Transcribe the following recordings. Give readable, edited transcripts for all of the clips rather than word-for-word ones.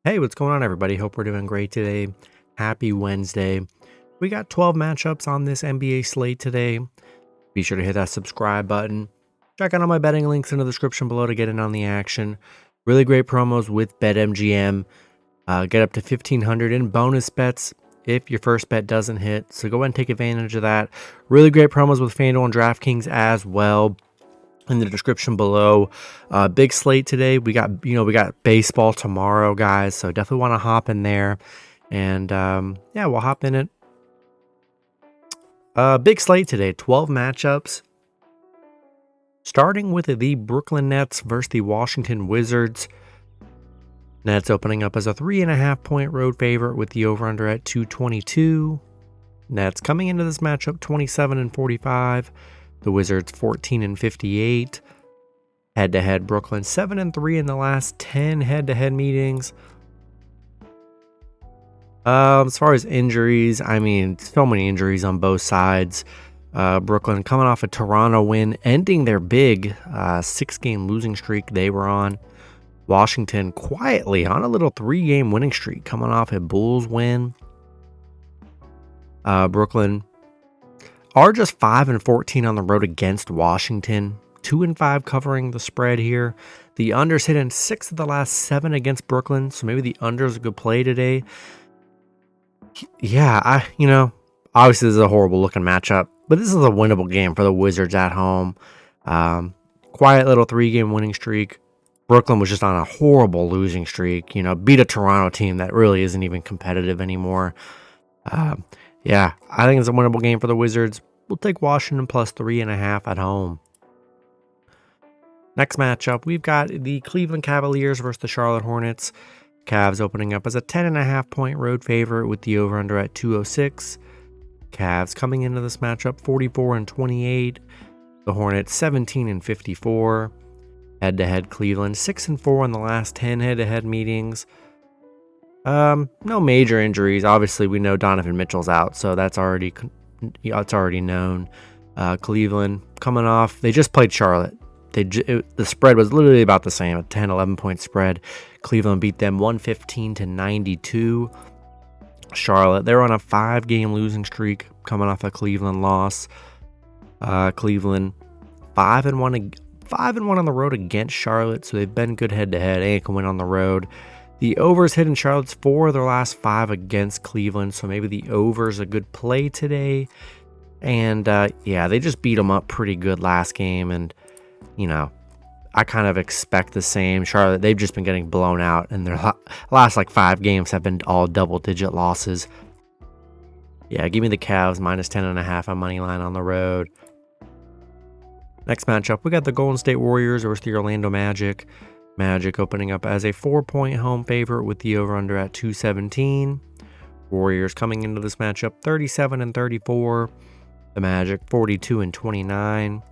Hey, what's going on, everybody? Hope we're doing great today. Happy Wednesday. We got 12 matchups on this NBA slate today. Be sure to hit that subscribe button. Check out all my betting links in the description below to get in on the action. Really great promos with BetMGM. Get up to $1,500 in bonus bets if your first bet doesn't hit. So go ahead and take advantage of that. Really great promos with FanDuel and DraftKings as well. In the description below. Big slate today. We got baseball tomorrow, guys. So definitely want to hop in there, and yeah, we'll hop in it. Big slate today. 12 matchups. Starting with the Brooklyn Nets versus the Washington Wizards. Nets opening up as a 3.5 point road favorite with the over/under at 222. Nets coming into this matchup 27-45. The Wizards 14-58. Head-to-head, Brooklyn 7-3 in the last 10 head-to-head meetings. As far as injuries, I mean, so many injuries on both sides. Brooklyn coming off a Toronto win, ending their big 6-game losing streak they were on. Washington quietly on a little 3-game winning streak, coming off a Bulls win. Brooklyn are just 5-14 on the road against Washington. 2-5 covering the spread here. The under's hit in 6 of the last 7 against Brooklyn, so maybe the under's a good play today. Yeah, obviously this is a horrible looking matchup, but this is a winnable game for the Wizards at home. Quiet little 3-game winning streak. Brooklyn was just on a horrible losing streak. Beat a Toronto team that really isn't even competitive anymore. Yeah, I think it's a winnable game for the Wizards. We'll take Washington plus 3.5 at home. Next matchup, we've got the Cleveland Cavaliers versus the Charlotte Hornets. Cavs opening up as a 10.5 point road favorite with the over/under at 206. Cavs coming into this matchup 44-28. The Hornets 17-54. Head-to-head, Cleveland 6-4 in the last 10 head-to-head meetings. No major injuries. Obviously, we know Donovan Mitchell's out, so it's already known. Cleveland coming off, they just played Charlotte. The spread was literally about the same, a 10-11 point spread. Cleveland beat them 115-92. Charlotte, they're on a 5-game losing streak, coming off a Cleveland loss. Cleveland 5-1 on the road against Charlotte, so they've been good head-to-head. They can win on the road. The over's hit in Charlotte's 4 of their last 5 against Cleveland, so maybe the over's a good play today. And yeah, they just beat them up pretty good last game, and I kind of expect the same. Charlotte, they've just been getting blown out, and their last 5 games have been all double-digit losses. Yeah, give me the Cavs minus 10.5 on money line on the road. Next matchup, we got the Golden State Warriors versus the Orlando Magic. Magic opening up as a 4-point home favorite with the over/under at 217. Warriors coming into this matchup 37-34. The Magic 42-29.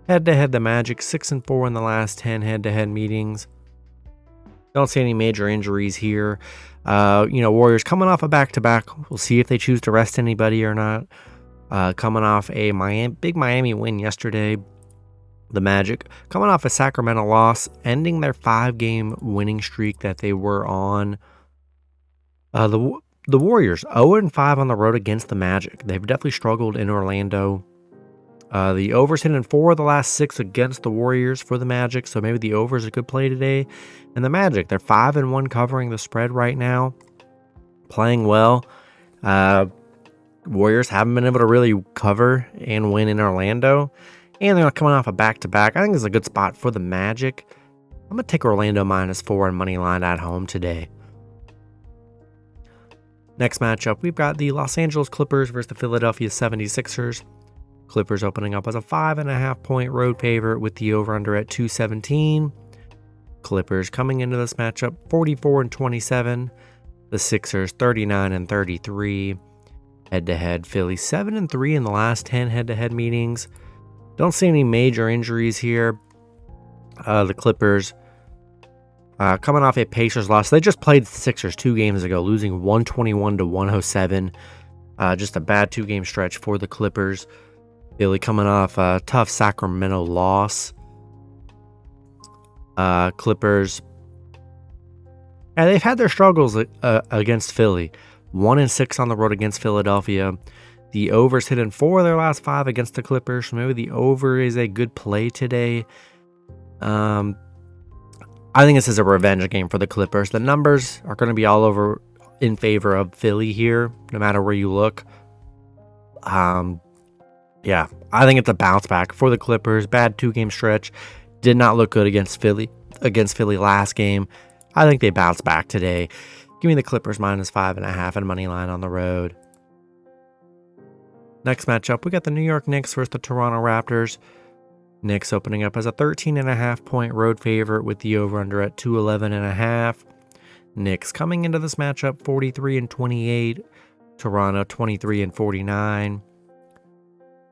Head-to-head, the Magic 6-4 in the last 10 head-to-head meetings. Don't see any major injuries here. Warriors coming off a back-to-back. We'll see if they choose to rest anybody or not. Coming off a big Miami win yesterday. The Magic coming off a Sacramento loss, ending their 5-game winning streak that they were on. The Warriors 0-5 on the road against the Magic. They've definitely struggled in Orlando. The over's hit in 4 of the last 6 against the Warriors for the Magic, so maybe the over's a good play today. And the Magic, they're 5-1 covering the spread right now, playing well. Warriors haven't been able to really cover and win in Orlando. And they're coming off a back-to-back. I think this is a good spot for the Magic. I'm going to take Orlando minus 4 and money line at home today. Next matchup, we've got the Los Angeles Clippers versus the Philadelphia 76ers. Clippers opening up as a 5.5 point road favorite with the over/under at 217. Clippers coming into this matchup 44-27. The Sixers 39-33. Head-to-head, Philly 7-3 in the last 10 head-to-head meetings. Don't see any major injuries here. The Clippers coming off a Pacers loss. They just played the Sixers 2 games ago, losing 121-107. Just a bad 2-game stretch for the Clippers. Philly coming off a tough Sacramento loss. Clippers And they've had their struggles against Philly. 1-6 on the road against Philadelphia. The over's hit in 4 of their last 5 against the Clippers. So maybe the over is a good play today. I think this is a revenge game for the Clippers. The numbers are going to be all over in favor of Philly here, no matter where you look. Yeah, I think it's a bounce back for the Clippers. Bad 2-game stretch. Did not look good against Philly last game. I think they bounce back today. Give me the Clippers -5.5 and money line on the road. Next matchup, we got the New York Knicks versus the Toronto Raptors. Knicks opening up as a 13.5 point road favorite with the over-under at 211.5. Knicks coming into this matchup 43-28. Toronto 23-49.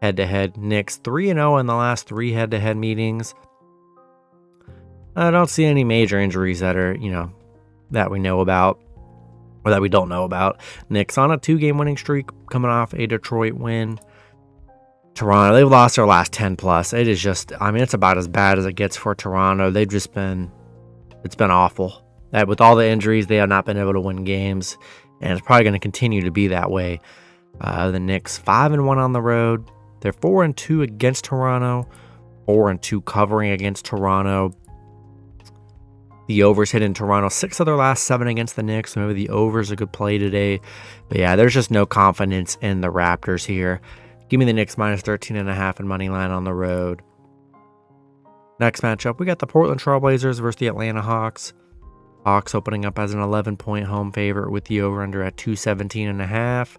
Head-to-head, Knicks 3-0 in the last 3 head-to-head meetings. I don't see any major injuries that are, that we know about or that we don't know about. Knicks on a 2-game winning streak coming off a Detroit win. Toronto, they've lost their last 10 plus. It is just, it's about as bad as it gets for Toronto. It's been awful. With all the injuries, they have not been able to win games, and it's probably going to continue to be that way. The Knicks 5-1 on the road. They're 4-2 against Toronto, 4-2 covering against Toronto. The overs hit in Toronto 6 of their last 7 against the Knicks. So maybe the over's a good play today. But yeah, there's just no confidence in the Raptors here. Give me the Knicks -13.5 and money line on the road. Next matchup, we got the Portland Trailblazers versus the Atlanta Hawks. Hawks opening up as an 11-point home favorite with the over-under at 217.5.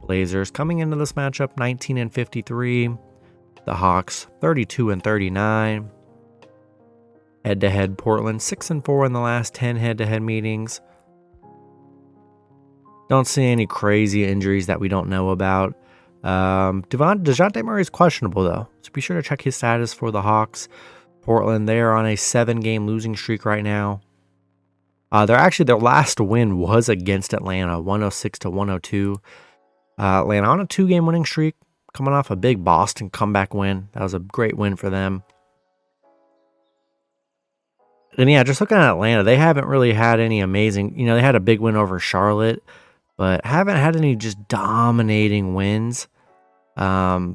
Blazers coming into this matchup 19-53. The Hawks 32-39. Head-to-head, Portland 6-4 in the last 10 head-to-head meetings. Don't see any crazy injuries that we don't know about. DeJounte Murray's questionable, though, so be sure to check his status for the Hawks. Portland, they are on a 7-game losing streak right now. Their last win was against Atlanta, 106-102. Atlanta on a 2-game winning streak, coming off a big Boston comeback win. That was a great win for them. And yeah, just looking at Atlanta, they haven't really had any amazing, they had a big win over Charlotte, but haven't had any just dominating wins. Portland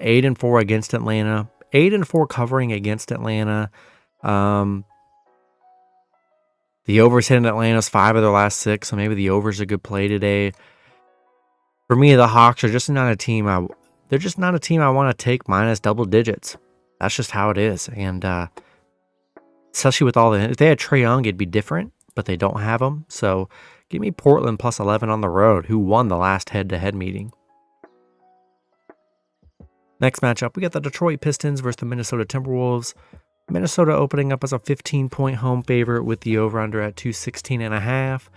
8-4 against Atlanta, 8-4 covering against Atlanta. The overs hit in Atlanta's 5 of their last 6, so maybe the over's a good play today. For me, the Hawks are just not a team. They're just not a team I want to take minus double digits. That's just how it is, and especially with if they had Trae Young, it'd be different, but they don't have him. So give me Portland +11 on the road, who won the last head-to-head meeting. Next matchup, we got the Detroit Pistons versus the Minnesota Timberwolves. Minnesota opening up as a 15-point home favorite with the over-under at 216.5.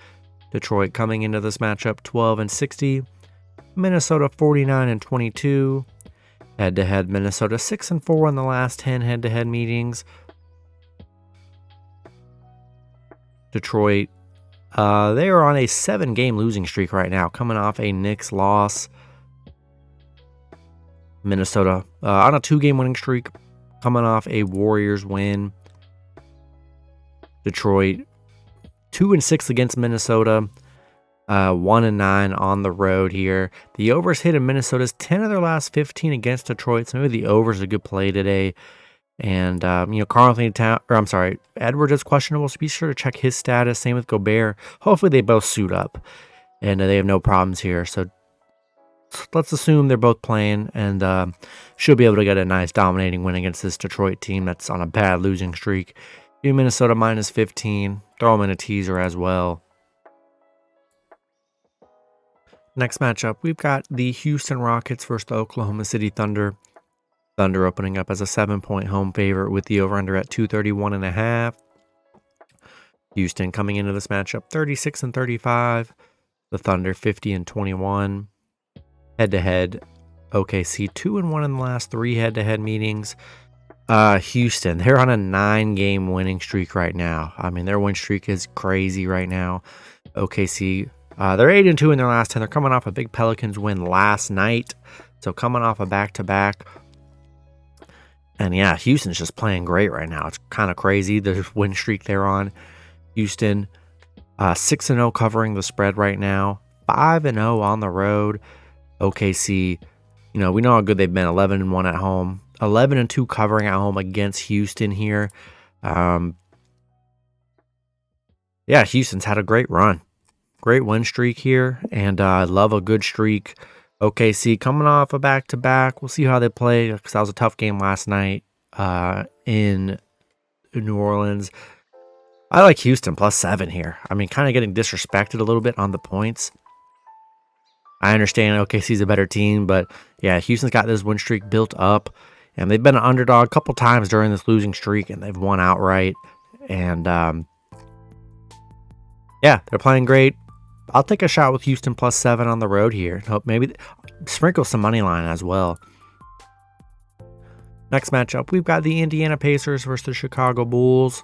Detroit coming into this matchup 12-60. Minnesota 49-22. Head-to-head, Minnesota 6-4 in the last 10 head-to-head meetings. Detroit, they are on a 7-game losing streak right now, coming off a Knicks loss. Minnesota on a 2-game winning streak, coming off a Warriors win. Detroit 2-6 against Minnesota, 1-9 on the road here. The overs hit in Minnesota's 10 of their last 15 against Detroit, so maybe the over's a good play today. And Edwards is questionable, so be sure to check his status. Same with Gobert. Hopefully they both suit up and they have no problems here. So let's assume they're both playing, and should be able to get a nice dominating win against this Detroit team that's on a bad losing streak. Give Minnesota -15. Throw them in a teaser as well. Next matchup, we've got the Houston Rockets versus the Oklahoma City Thunder. Thunder opening up as a 7-point home favorite with the over-under at 231.5. Houston coming into this matchup 36-35. The Thunder 50-21. Head-to-head, OKC 2-1 in the last 3 head-to-head meetings. Houston, they're on a 9-game winning streak right now. Their win streak is crazy right now. OKC, they're 8-2 in their last 10. They're coming off a big Pelicans win last night. So coming off a back-to-back. And yeah, Houston's just playing great right now. It's kind of crazy, the win streak they're on. Houston, 6-0 covering the spread right now, 5-0 on the road. OKC, we know how good they've been, 11-1 at home, 11-2 covering at home against Houston here. Yeah, Houston's had a great run. Great win streak here, and I love a good streak. OKC coming off a back-to-back. We'll see how they play, because that was a tough game last night in New Orleans. I like Houston +7 here. I mean, kind of getting disrespected a little bit on the points. I understand OKC's a better team, but yeah, Houston's got this win streak built up, and they've been an underdog a couple times during this losing streak, and they've won outright. And yeah, they're playing great. I'll take a shot with Houston +7 on the road here. Hope maybe sprinkle some money line as well. Next matchup, we've got the Indiana Pacers versus the Chicago Bulls.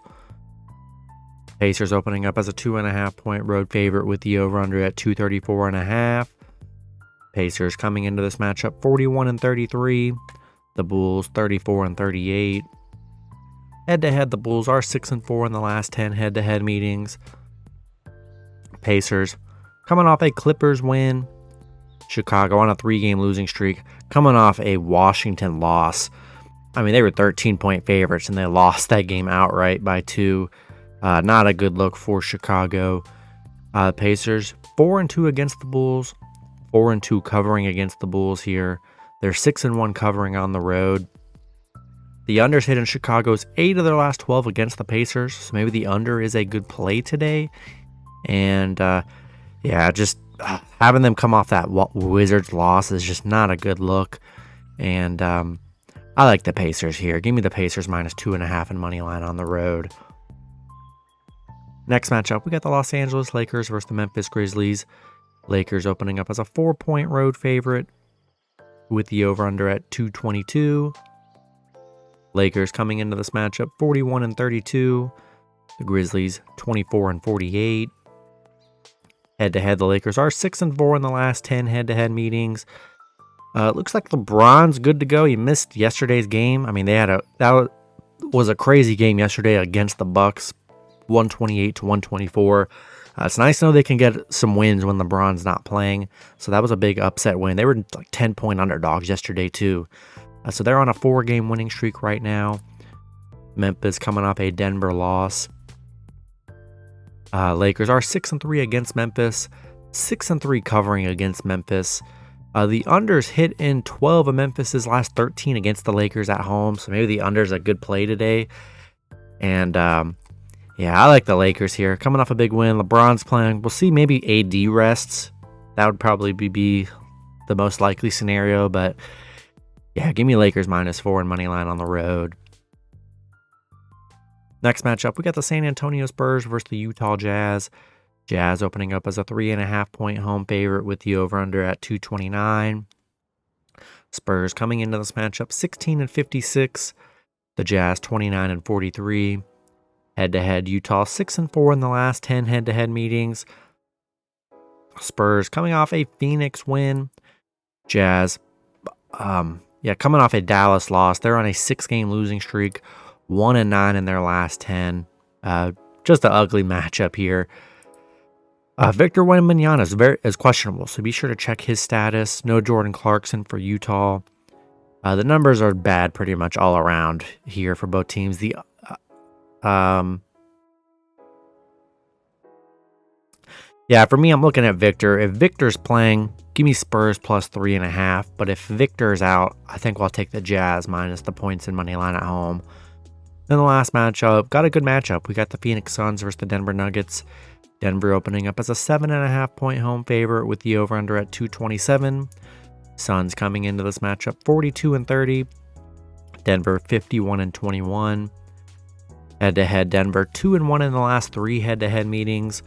Pacers opening up as a 2.5-point road favorite with the over-under at 234.5. Pacers coming into this matchup 41-33. The Bulls 34-38. Head-to-head, the Bulls are 6-4 in the last 10 head-to-head meetings. Pacers coming off a Clippers win. Chicago on a 3-game losing streak, coming off a Washington loss. I mean, they were 13-point favorites, and they lost that game outright by 2. Not a good look for Chicago. Pacers 4-2 against the Bulls, 4-2 covering against the Bulls here. They're 6-1 covering on the road. The under's hit in Chicago's 8 of their last 12 against the Pacers, so maybe the under is a good play today. And yeah, just having them come off that Wizards loss is just not a good look. And I like the Pacers here. Give me the Pacers -2.5 in money line on the road. Next matchup, we got the Los Angeles Lakers versus the Memphis Grizzlies. Lakers opening up as a 4-point road favorite with the over-under at 222. Lakers coming into this matchup 41-32. The Grizzlies 24-48. Head-to-head, the Lakers are 6-4 in the last 10 head-to-head meetings. Looks like LeBron's good to go. He missed yesterday's game. I mean, that was a crazy game yesterday against the Bucks, 128-124. It's nice to know they can get some wins when LeBron's not playing. So that was a big upset win. They were like 10-point underdogs yesterday too. So they're on a 4-game winning streak right now. Memphis coming off a Denver loss. Lakers are 6-3 against Memphis, 6-3 covering against Memphis. The unders hit in 12 of Memphis's last 13 against the Lakers at home, so maybe the under's a good play today. And yeah, I like the Lakers here. Coming off a big win, LeBron's playing. We'll see, maybe AD rests. That would probably be the most likely scenario, but yeah, give me Lakers -4 in money line on the road. Next matchup, we got the San Antonio Spurs versus the Utah Jazz. Jazz opening up as a 3.5-point home favorite with the over-under at 229. Spurs coming into this matchup 16-56. The Jazz 29-43. Head-to-head, Utah 6-4 in the last 10 head-to-head meetings. Spurs coming off a Phoenix win. Jazz, coming off a Dallas loss. They're on a 6-game losing streak. 1-9 in their last 10. Just an ugly matchup here. Victor Wembanyama is questionable, so be sure to check his status. No Jordan Clarkson for Utah. The numbers are bad pretty much all around here for both teams. Yeah, for me, I'm looking at Victor. If Victor's playing, give me Spurs +3.5. But if Victor's out, I think I'll take the Jazz minus the points in money line at home. Then the last matchup, got a good matchup. We got the Phoenix Suns versus the Denver Nuggets. Denver opening up as a 7.5-point home favorite with the over-under at 227. Suns coming into this matchup 42-30. Denver 51-21. Head-to-head, Denver 2-1 in the last 3 head-to-head meetings.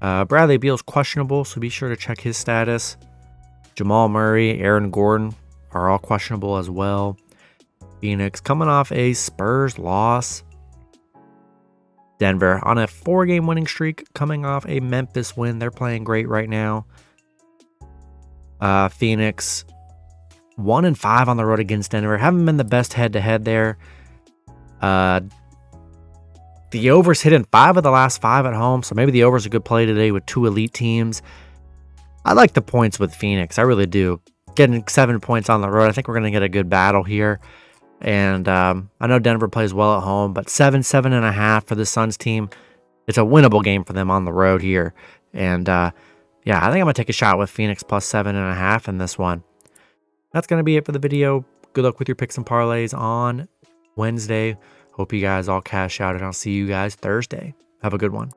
Bradley Beal's questionable, so be sure to check his status. Jamal Murray, Aaron Gordon are all questionable as well. Phoenix coming off a Spurs loss. Denver on a 4-game winning streak, coming off a Memphis win. They're playing great right now. Phoenix 1-5 on the road against Denver. Haven't been the best head-to-head there. The overs hit in 5 of the last 5 at home, so maybe the over's a good play today with 2 elite teams. I like the points with Phoenix. I really do. Getting 7 points on the road, I think we're going to get a good battle here. And I know Denver plays well at home, but 7.5 for the Suns team. It's a winnable game for them on the road here. And yeah, I think I'm going to take a shot with Phoenix plus 7.5 in this one. That's going to be it for the video. Good luck with your picks and parlays on Wednesday. Hope you guys all cash out, and I'll see you guys Thursday. Have a good one.